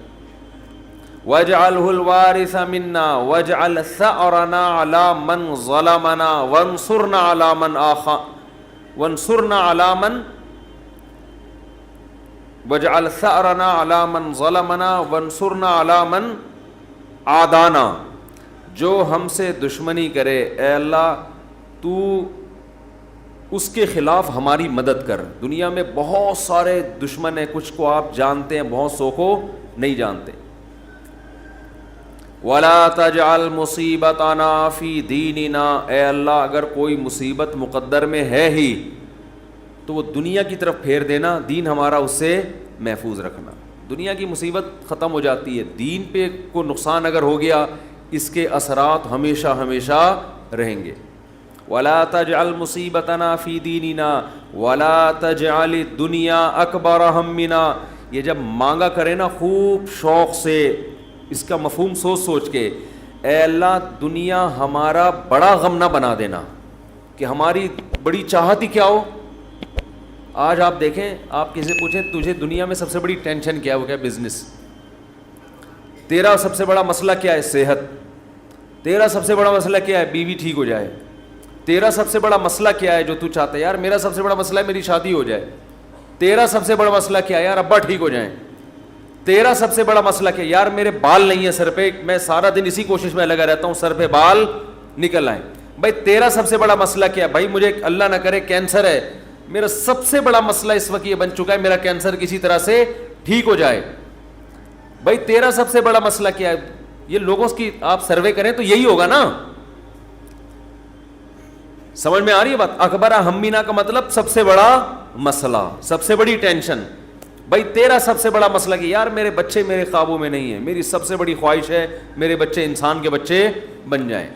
وَاجْعَلْهُ الْوَارِثَ مِنَّا وَاجْعَلْ ثَأْرَنَا عَلَى مَنْ ظَلَمَنَا وَانْصُرْنَا عَلَى مَنْ وَاجْعَلْ ثَأْرَنَا عَلَى مَنْ ظَلَمَنَا وَانْصُرْنَا عَلَى مَنْ عَادَانَا. جو ہم سے دشمنی کرے اے اللہ تو اس کے خلاف ہماری مدد کر. دنیا میں بہت سارے دشمن ہیں، کچھ کو آپ جانتے ہیں، بہت سو کو نہیں جانتے. وَلَا تَجْعَلْ مُصِيبَتَنَا فِي دِينِنَا. اے اللہ اگر کوئی مصیبت مقدر میں ہے ہی تو وہ دنیا کی طرف پھیر دینا، دین ہمارا اس سے محفوظ رکھنا. دنیا کی مصیبت ختم ہو جاتی ہے، دین پہ کو نقصان اگر ہو گیا اس کے اثرات ہمیشہ ہمیشہ رہیں گے. وَلَا تَجْعَلْ مُصِيبَتَنَا فِي دِينِنَا وَلَا تَجْعَلِ الدُّنْيَا أَكْبَرَ هَمِّنَا. یہ جب مانگا کرے نا خوب شوق سے، اس کا مفہوم سوچ کے، اے اللہ دنیا ہمارا بڑا غم نہ بنا دینا کہ ہماری بڑی چاہت ہی کیا ہو. آج آپ دیکھیں، آپ کسی سے پوچھیں تجھے دنیا میں سب سے بڑی ٹینشن کیا ہے، وہ کیا بزنس. تیرا سب سے بڑا مسئلہ کیا ہے؟ صحت. تیرا سب سے بڑا مسئلہ کیا ہے؟ بیوی ٹھیک ہو جائے. تیرا سب سے بڑا مسئلہ کیا ہے جو تو چاہتا ہے؟ یار میرا سب سے بڑا مسئلہ ہے میری شادی ہو جائے. تیرا سب سے بڑا مسئلہ کیا ہے؟ یار ابا ٹھیک ہو جائیں. تیرا سب سے بڑا مسئلہ کیا ہے؟ یار میرے بال نہیں ہیں سر پہ، میں سارا دن اسی کوشش میں لگا رہتا ہوں سر پہ بال نکل آئیں. بھائی تیرا سب سے بڑا مسئلہ کیا ہے؟ بھائی مجھے اللہ نہ کرے کینسر ہے، میرا سب سے بڑا مسئلہ اس وقت یہ بن چکا ہے میرا کینسر کسی طرح سے ٹھیک ہو جائے. بھائی تیرا سب سے بڑا مسئلہ کیا ہے؟ یہ لوگوں کی آپ سروے کریں تو یہی ہوگا نا. سمجھ میں آ رہی ہے بات؟ اکبر ہمینا کا مطلب سب سے بڑا مسئلہ، سب سے بڑی ٹینشن. بھائی تیرا سب سے بڑا مسئلہ کہ یار میرے بچے میرے قابو میں نہیں ہیں، میری سب سے بڑی خواہش ہے میرے بچے انسان کے بچے بن جائیں.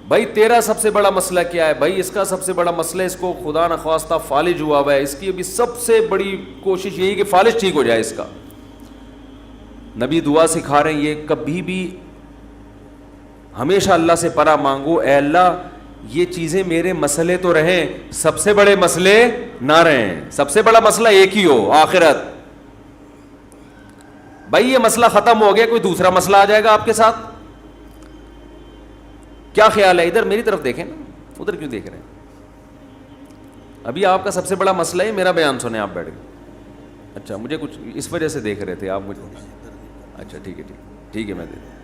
بھائی تیرا سب سے بڑا مسئلہ کیا ہے؟ بھائی اس کا سب سے بڑا مسئلہ اس کو خدا نخواستہ فالج ہوا ہے، اس کی ابھی سب سے بڑی کوشش یہی کہ فالج ٹھیک ہو جائے اس کا. نبی دعا سکھا رہے ہیں یہ کبھی بھی ہمیشہ اللہ سے پناہ مانگو، اے اللہ یہ چیزیں میرے مسئلے تو رہیں، سب سے بڑے مسئلے نہ رہیں. سب سے بڑا مسئلہ ایک ہی ہو، آخرت. بھائی یہ مسئلہ ختم ہو گیا، کوئی دوسرا مسئلہ آ جائے گا آپ کے ساتھ. کیا خیال ہے؟ ادھر میری طرف دیکھیں نا، ادھر کیوں دیکھ رہے ہیں؟ ابھی آپ کا سب سے بڑا مسئلہ ہے میرا بیان سنیں آپ بیٹھ کے. اچھا مجھے کچھ اس وجہ سے دیکھ رہے تھے آپ مجھے. اچھا ٹھیک ہے ٹھیک ہے میں دیتا ہوں،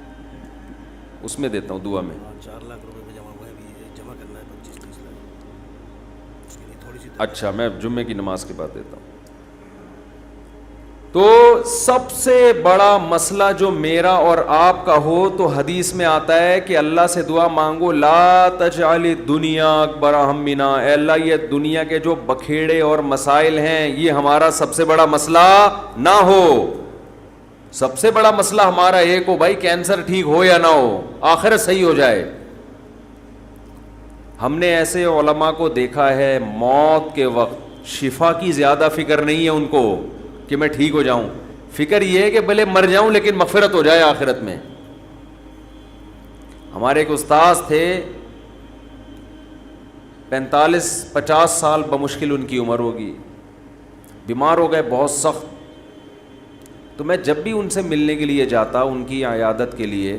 اس میں دیتا ہوں دعا میں. 4 لاکھ روپے جمع ہوا ہے، ابھی جمع کرنا ہے 25-30 لاکھ. اچھا میں جمعے کی نماز کے بعد دیتا ہوں. تو سب سے بڑا مسئلہ جو میرا اور آپ کا ہو تو حدیث میں آتا ہے کہ اللہ سے دعا مانگو لا تجعل الدنیا اکبر ہمنا، اے اللہ یہ دنیا کے جو بکھیڑے اور مسائل ہیں یہ ہمارا سب سے بڑا مسئلہ نہ ہو. سب سے بڑا مسئلہ ہمارا ایک ہو بھائی، کینسر ٹھیک ہو یا نہ ہو، آخرت صحیح ہو جائے. ہم نے ایسے علماء کو دیکھا ہے موت کے وقت شفا کی زیادہ فکر نہیں ہے ان کو کہ میں ٹھیک ہو جاؤں، فکر یہ ہے کہ بھلے مر جاؤں لیکن مغفرت ہو جائے آخرت میں. ہمارے ایک استاذ تھے 45-50 سال بمشکل ان کی عمر ہوگی، بیمار ہو گئے بہت سخت. تو میں جب بھی ان سے ملنے کے لیے جاتا ان کی عیادت کے لیے،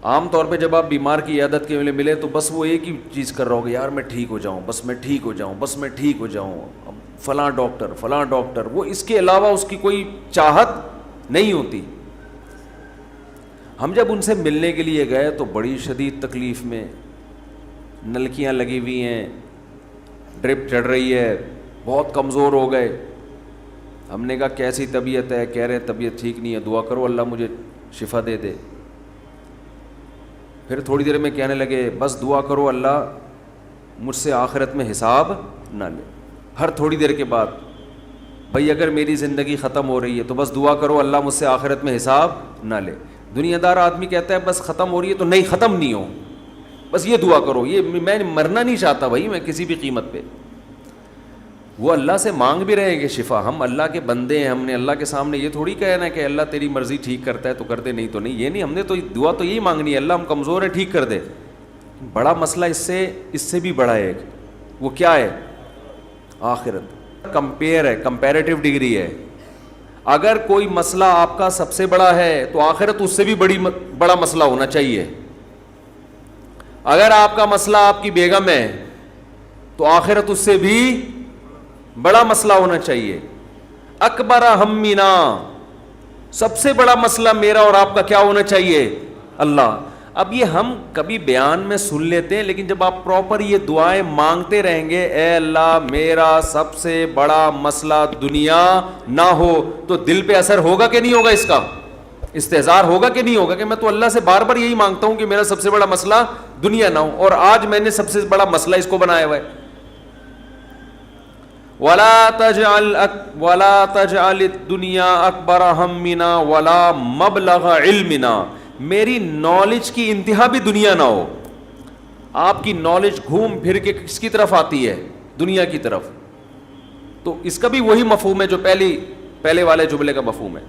عام طور پہ جب آپ بیمار کی عیادت کے لیے ملے تو بس وہ ایک ہی چیز کر رہا ہوگا، یار میں ٹھیک ہو جاؤں، بس میں ٹھیک ہو جاؤں، بس میں ٹھیک ہو جاؤں، فلاں ڈاکٹر. وہ اس کے علاوہ اس کی کوئی چاہت نہیں ہوتی. ہم جب ان سے ملنے کے لیے گئے تو بڑی شدید تکلیف میں، نلکیاں لگی ہوئی ہیں، ڈرپ چڑھ رہی ہے، بہت کمزور ہو گئے. ہم نے کہا کیسی طبیعت ہے؟ کہہ رہے طبیعت ٹھیک نہیں ہے، دعا کرو اللہ مجھے شفا دے دے. پھر تھوڑی دیر میں کہنے لگے بس دعا کرو اللہ مجھ سے آخرت میں حساب نہ لے. ہر تھوڑی دیر کے بعد بھائی اگر میری زندگی ختم ہو رہی ہے تو بس دعا کرو اللہ مجھ سے آخرت میں حساب نہ لے. دنیا دار آدمی کہتا ہے بس ختم ہو رہی ہے تو نہیں، ختم نہیں ہو، بس یہ دعا کرو، یہ میں مرنا نہیں چاہتا بھائی میں کسی بھی قیمت پہ. وہ اللہ سے مانگ بھی رہے کہ شفا، ہم اللہ کے بندے ہیں، ہم نے اللہ کے سامنے یہ تھوڑی کہنا ہے کہ اللہ تیری مرضی ٹھیک کرتا ہے تو کر دے، نہیں تو نہیں، یہ نہیں، ہم نے تو دعا تو یہی مانگنی ہے اللہ ہم کمزور ہیں ٹھیک کر دے. بڑا مسئلہ اس سے بھی بڑا ہے، وہ کیا ہے؟ آخرت. کمپیئر ہے، کمپیریٹیو ڈگری ہے. اگر کوئی مسئلہ آپ کا سب سے بڑا ہے تو آخرت اس سے بھی بڑا مسئلہ ہونا چاہیے. اگر آپ کا مسئلہ آپ کی بیگم ہے تو آخرت اس سے بھی بڑا مسئلہ ہونا چاہیے. اکبر ہمنا، سب سے بڑا مسئلہ میرا اور آپ کا کیا ہونا چاہیے؟ اللہ. اب یہ ہم کبھی بیان میں سن لیتے ہیں لیکن جب آپ پراپر یہ دعائیں مانگتے رہیں گے اے اللہ میرا سب سے بڑا مسئلہ دنیا نہ ہو، تو دل پہ اثر ہوگا کہ نہیں ہوگا؟ اس کا استحضار ہوگا کہ نہیں ہوگا کہ میں تو اللہ سے بار بار یہی مانگتا ہوں کہ میرا سب سے بڑا مسئلہ دنیا نہ ہو، اور آج میں نے سب سے بڑا مسئلہ اس کو بنایا ہوا ہے. وَلَا تَجْعَلِ الدُّنْيَا أَكْبَرَ هَمِّنَا وَلَا مَبْلَغَ عِلْمِنَا، میری نالج کی انتہا بھی دنیا نہ ہو. آپ کی نالج گھوم پھر کے کس کی طرف آتی ہے؟ دنیا کی طرف. تو اس کا بھی وہی مفہوم ہے جو پہلے والے جملے کا مفہوم ہے.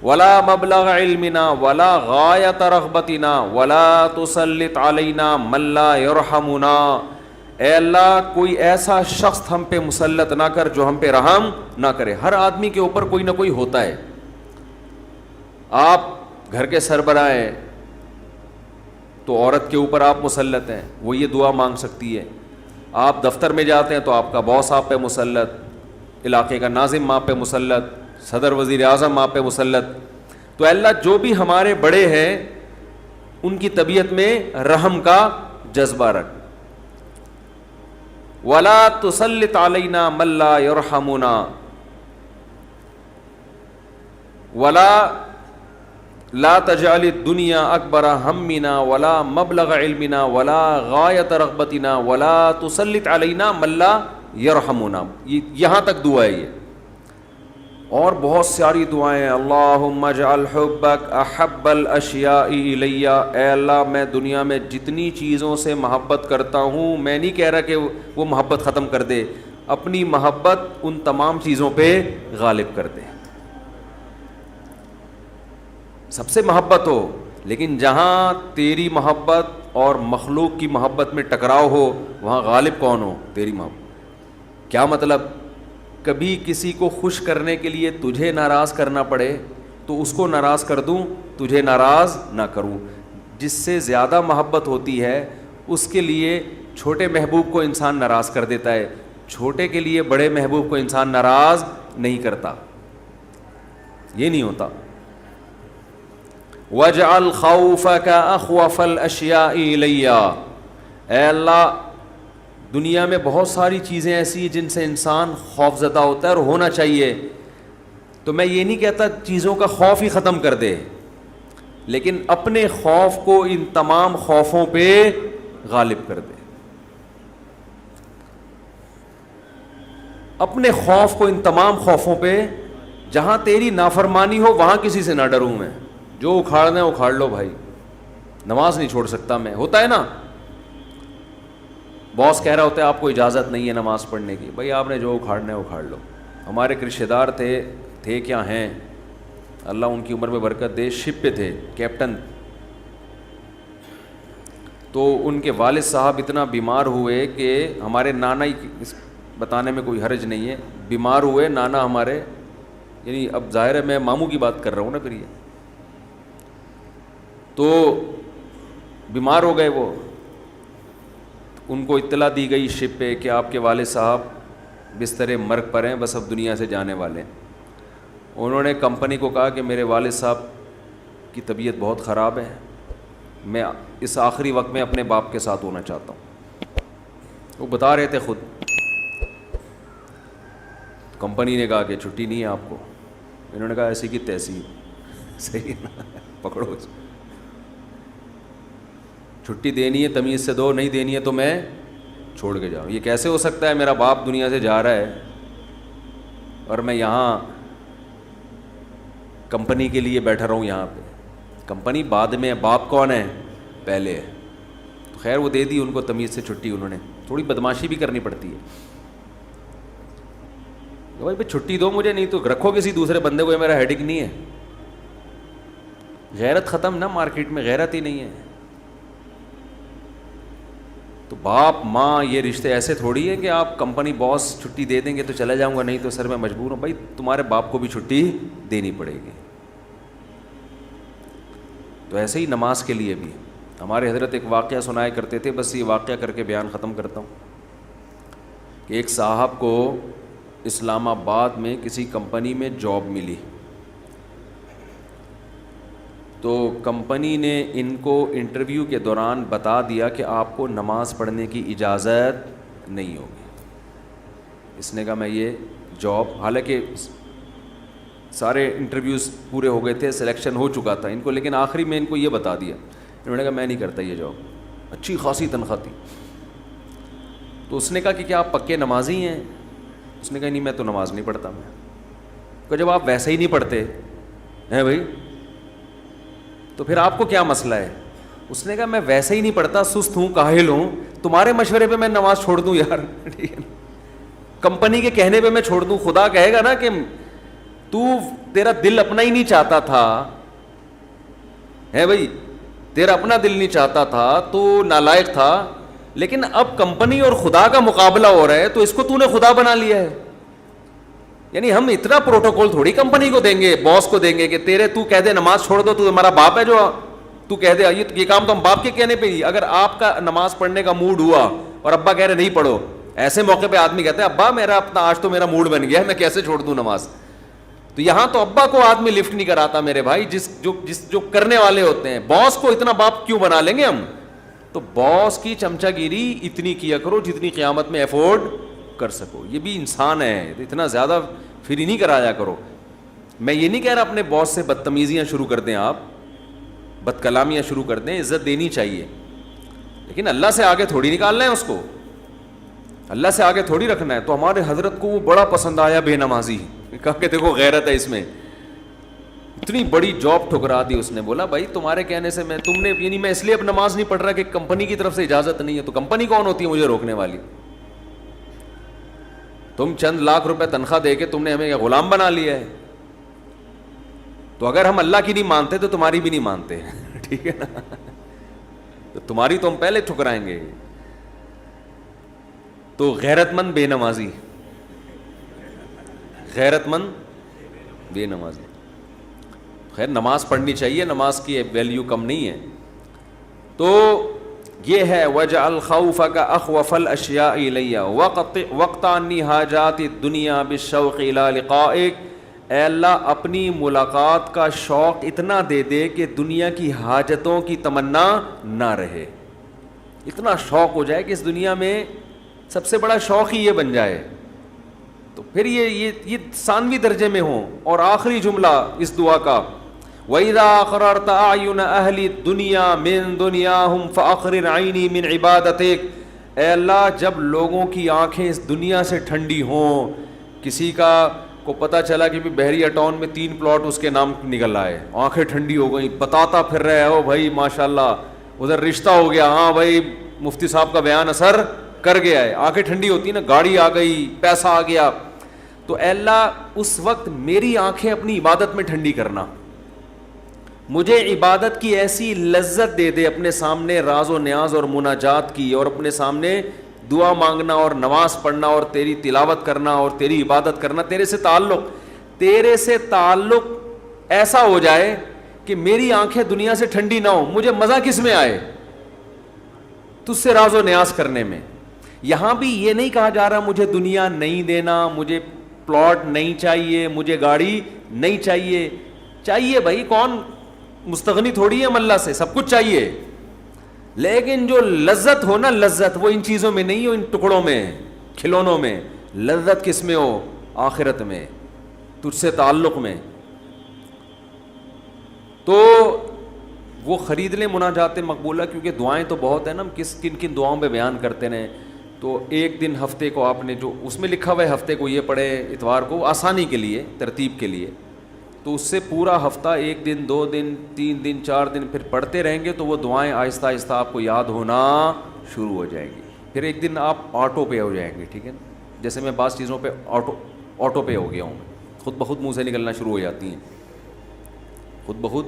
وَلَا مَبْلَغَ عِلْمِنَا وَلَا غَایَةَ رَغْبَتِنَا وَلَا تُسَلِّطْ عَلَيْنَا مَن لَّا يَرْحَمُنَا، اے اللہ کوئی ایسا شخص ہم پہ مسلط نہ کر جو ہم پہ رحم نہ کرے. ہر آدمی کے اوپر کوئی نہ کوئی ہوتا ہے. آپ گھر کے سربراہ ہیں تو عورت کے اوپر آپ مسلط ہیں، وہ یہ دعا مانگ سکتی ہے. آپ دفتر میں جاتے ہیں تو آپ کا باس آپ پہ مسلط، علاقے کا ناظم آپ پہ مسلط، صدر وزیر اعظم آپ پہ مسلط. تو اللہ جو بھی ہمارے بڑے ہیں ان کی طبیعت میں رحم کا جذبہ رکھ. وَلَا تُسَلِّطْ عَلَيْنَا مَن لَّا يَرْحَمُنَا وَلَا لا تجعل الدنیا اکبر ہمنا ولا مبلغ علمنا ولا غایت رغبتنا ولا تسلط علینا من لا یرحمنا. یہاں تک دعا ہے یہ، اور بہت ساری دعائیں. اللہم اجعل حبک احب الاشیاء الی، اے اللہ میں دنیا میں جتنی چیزوں سے محبت کرتا ہوں، میں نہیں کہہ رہا کہ وہ محبت ختم کر دے، اپنی محبت ان تمام چیزوں پہ غالب کر دے. سب سے محبت ہو، لیکن جہاں تیری محبت اور مخلوق کی محبت میں ٹکراؤ ہو وہاں غالب کون ہو؟ تیری محبت. کیا مطلب؟ کبھی کسی کو خوش کرنے کے لیے تجھے ناراض کرنا پڑے تو اس کو ناراض کر دوں، تجھے ناراض نہ کروں. جس سے زیادہ محبت ہوتی ہے اس کے لیے چھوٹے محبوب کو انسان ناراض کر دیتا ہے، چھوٹے کے لیے بڑے محبوب کو انسان ناراض نہیں کرتا. یہ نہیں ہوتا. وَاجْعَلْ خَوْفَكَ أَخْوَفَ الْأَشْيَاءِ إِلَيَّ، اے اللہ دنیا میں بہت ساری چیزیں ایسی جن سے انسان خوف زدہ ہوتا ہے اور ہونا چاہیے. تو میں یہ نہیں کہتا چیزوں کا خوف ہی ختم کر دے, لیکن اپنے خوف کو ان تمام خوفوں پہ غالب کر دے. اپنے خوف کو ان تمام خوفوں پہ, جہاں تیری نافرمانی ہو وہاں کسی سے نہ ڈروں میں, جو اکھاڑنا ہے اکھاڑ لو بھائی, نماز نہیں چھوڑ سکتا میں. ہوتا ہے نا, باس کہہ رہا ہوتا ہے آپ کو اجازت نہیں ہے نماز پڑھنے کی, بھائی آپ نے جو اکھاڑنا ہے اکھاڑ لو. ہمارے ایک رشتے دار تھے کیا ہیں, اللہ ان کی عمر میں برکت دے, شپ پہ تھے, کیپٹن. تو ان کے والد صاحب اتنا بیمار ہوئے کہ ہمارے نانا ہی, بتانے میں کوئی حرج نہیں ہے, بیمار ہوئے نانا ہمارے, یعنی اب ظاہر ہے میں ماموں کی بات کر رہا ہوں نا پھر یہ, تو بیمار ہو گئے وہ. ان کو اطلاع دی گئی شپ پہ کہ آپ کے والد صاحب بستر مرگ پر ہیں, بس اب دنیا سے جانے والے ہیں. انہوں نے کمپنی کو کہا کہ میرے والد صاحب کی طبیعت بہت خراب ہے, میں اس آخری وقت میں اپنے باپ کے ساتھ ہونا چاہتا ہوں. وہ بتا رہے تھے خود. کمپنی نے کہا کہ چھٹی نہیں ہے آپ کو. انہوں نے کہا ایسی کی تیسی, صحیح ہے نا, پکڑو چھٹی دینی ہے تمیز سے دو, نہیں دینی ہے تو میں چھوڑ کے جاؤں. یہ کیسے ہو سکتا ہے, میرا باپ دنیا سے جا رہا ہے اور میں یہاں کمپنی کے لیے بیٹھا رہا ہوں یہاں پہ. کمپنی بعد میں ہے, باپ کون ہے, پہلے ہے. تو خیر وہ دے دی ان کو تمیز سے چھٹی. انہوں نے تھوڑی بدماشی بھی کرنی پڑتی ہے, بھائی چھٹی دو مجھے, نہیں تو رکھو کسی دوسرے بندے کو, یہ میرا ہیڈک نہیں ہے. غیرت ختم نا, مارکیٹ میں غیرت ہی نہیں ہے. تو باپ ماں یہ رشتے ایسے تھوڑی ہے کہ آپ کمپنی باس چھٹی دے دیں گے تو چلا جاؤں گا, نہیں تو سر میں مجبور ہوں. بھائی تمہارے باپ کو بھی چھٹی دینی پڑے گی. تو ایسے ہی نماز کے لیے بھی ہمارے حضرت ایک واقعہ سنایا کرتے تھے, بس یہ واقعہ کر کے بیان ختم کرتا ہوں. کہ ایک صاحب کو اسلام آباد میں کسی کمپنی میں جاب ملی, تو کمپنی نے ان کو انٹرویو کے دوران بتا دیا کہ آپ کو نماز پڑھنے کی اجازت نہیں ہوگی. اس نے کہا میں یہ جاب, حالانکہ سارے انٹرویوز پورے ہو گئے تھے, سلیکشن ہو چکا تھا ان کو, لیکن آخری میں ان کو یہ بتا دیا. انہوں نے کہا میں نہیں کرتا یہ جاب, اچھی خاصی تنخواہ تھی. تو اس نے کہا کہ کیا آپ پکے نمازی ہیں؟ اس نے کہا نہیں میں تو نماز نہیں پڑھتا. میں کہ جب آپ ویسے ہی نہیں پڑھتے ہیں بھائی تو پھر آپ کو کیا مسئلہ ہے؟ اس نے کہا میں ویسے ہی نہیں پڑھتا, سست ہوں, کاہل ہوں, تمہارے مشورے پہ میں نماز چھوڑ دوں یار؟ ٹھیک ہے, کمپنی کے کہنے پہ میں چھوڑ دوں؟ خدا کہے گا نا کہ تیرا دل اپنا ہی نہیں چاہتا تھا, ہے بھائی تیرا اپنا دل نہیں چاہتا تھا, تو نالائق تھا, لیکن اب کمپنی اور خدا کا مقابلہ ہو رہا ہے تو اس کو تو نے خدا بنا لیا ہے. یعنی ہم اتنا پروٹوکول تھوڑی کمپنی کو دیں گے, باس کو دیں گے کہ تو کہہ دے نماز چھوڑ دو, تو ہمارا باپ ہے جو تو کہہ دے یہ کام تو ہم باپ کے کہنے پہ ہی. اگر آپ کا نماز پڑھنے کا موڈ ہوا اور ابا کہہ رہے نہیں پڑھو, ایسے موقع پہ آدمی کہتا ہے ابا میرا اپنا آج تو میرا موڈ بن گیا ہے, میں کیسے چھوڑ دوں نماز؟ تو یہاں تو ابا کو آدمی لفٹ نہیں کراتا میرے بھائی, جو کرنے والے ہوتے ہیں. باس کو اتنا باپ کیوں بنا لیں گے ہم؟ تو باس کی چمچا گیری اتنی کیا کرو جتنی قیامت میں افورڈ کر سکو. یہ بھی انسان ہے, اتنا زیادہ فری نہیں کرایا کرو. میں یہ نہیں کہہ رہا اپنے باس سے بدتمیزیاں شروع کر دیں, آپ بد کلامیاں شروع کر دیں, عزت دینی چاہیے, لیکن اللہ سے آگے تھوڑی نکالنا ہے اس کو, اللہ سے آگے تھوڑی رکھنا ہے. تو ہمارے حضرت کو وہ بڑا پسند آیا بے نمازی, کہا کہ دیکھو غیرت ہے اس میں. اتنی بڑی جاب ٹھکرا دی اس نے. بولا بھائی تمہارے کہنے سے تم نے, یعنی میں اس لیے اب نماز نہیں پڑھ رہا کہ کمپنی کی طرف سے اجازت نہیں ہے. تو کمپنی کون ہوتی ہے مجھے روکنے والی؟ تم چند لاکھ روپے تنخواہ دے کے تم نے ہمیں غلام بنا لیا ہے. تو اگر ہم اللہ کی نہیں مانتے تو تمہاری بھی نہیں مانتے, ٹھیک ہے نا؟ تو تمہاری تو ہم پہلے ٹھکرائیں گے. تو غیرت مند بے نمازی, غیرت مند بے نمازی. خیر نماز پڑھنی چاہیے, نماز کی ویلیو کم نہیں ہے. تو یہ ہے وَجَعَلْ خَوْفَكَ أَخْوَفَ الْأَشْيَاءِ إِلَيَّ وَقْتَعْنِي حَاجَاتِ الدُّنْيَا بِالشَّوْقِ إِلَىٰ لِقَائِكَ. اے اللہ اپنی ملاقات کا شوق اتنا دے دے کہ دنیا کی حاجتوں کی تمنا نہ رہے. اتنا شوق ہو جائے کہ اس دنیا میں سب سے بڑا شوق ہی یہ بن جائے تو پھر یہ ثانوی درجے میں ہوں. اور آخری جملہ اس دعا کا وَإِذَا أَقْرَرْتَ أَعْيُنَ أَهْلِ الدُّنْيَا مِن دُنْيَاهُمْ فَأَقْرِرْ عَيْنِي مِنْ عِبَادَتِكَ. اے اللہ جب لوگوں کی آنکھیں اس دنیا سے ٹھنڈی ہوں, کسی کو پتہ چلا کہ بحریہ ٹاؤن میں 3 پلاٹ اس کے نام نکل آئے, آنکھیں ٹھنڈی ہو گئیں, بتاتا پھر رہے ہو بھائی ماشاءاللہ ادھر رشتہ ہو گیا, ہاں بھائی مفتی صاحب کا بیان اثر کر گیا ہے, آنکھیں ٹھنڈی ہوتی نا, گاڑی آ گئی, پیسہ آ گیا. تو اے اللہ اس وقت میری آنکھیں اپنی عبادت میں ٹھنڈی کرنا, مجھے عبادت کی ایسی لذت دے دے, اپنے سامنے راز و نیاز اور مناجات کی, اور اپنے سامنے دعا مانگنا اور نماز پڑھنا اور تیری تلاوت کرنا اور تیری عبادت کرنا, تیرے سے تعلق ایسا ہو جائے کہ میری آنکھیں دنیا سے ٹھنڈی نہ ہو. مجھے مزہ کس میں آئے؟ تجھ سے راز و نیاز کرنے میں. یہاں بھی یہ نہیں کہا جا رہا مجھے دنیا نہیں دینا, مجھے پلاٹ نہیں چاہیے, مجھے گاڑی نہیں چاہیے. چاہیے بھائی, کون مستغنی تھوڑی ہے اللہ سے, سب کچھ چاہیے, لیکن جو لذت ہو نا, لذت وہ ان چیزوں میں نہیں ہو, ان ٹکڑوں میں, کھلونوں میں. لذت کس میں ہو؟ آخرت میں, تجھ سے تعلق میں. تو وہ خرید لیں مناجات مقبولہ, کیونکہ دعائیں تو بہت ہیں نا, ہم کن کن دعاؤں پہ بیان کرتے ہیں. تو ایک دن ہفتے کو آپ نے جو اس میں لکھا ہوا ہے ہفتے کو یہ پڑھے, اتوار کو, آسانی کے لیے, ترتیب کے لیے, تو اس سے پورا ہفتہ 1 دن 2 دن 3 دن 4 دن پھر پڑھتے رہیں گے تو وہ دعائیں آہستہ آہستہ آپ کو یاد ہونا شروع ہو جائیں گی. پھر ایک دن آپ آٹو پے ہو جائیں گے, ٹھیک ہے نا, جیسے میں بعض چیزوں پہ آٹو پے ہو گیا ہوں, خود بخود منہ سے نکلنا شروع ہو جاتی ہیں, خود بخود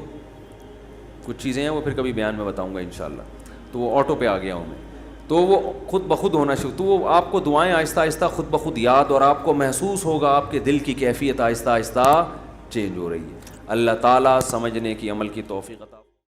کچھ چیزیں ہیں وہ پھر کبھی بیان میں بتاؤں گا انشاءاللہ. تو وہ آٹو پہ آ گیا ہوں میں, تو وہ خود بخود ہونا شروع, تو وہ آپ کو دعائیں آہستہ آہستہ خود بخود یاد, اور آپ کو محسوس ہوگا آپ کے دل کی کیفیت آہستہ آہستہ چینج ہو رہی ہے. اللہ تعالیٰ سمجھنے کی, عمل کی توفیق عطا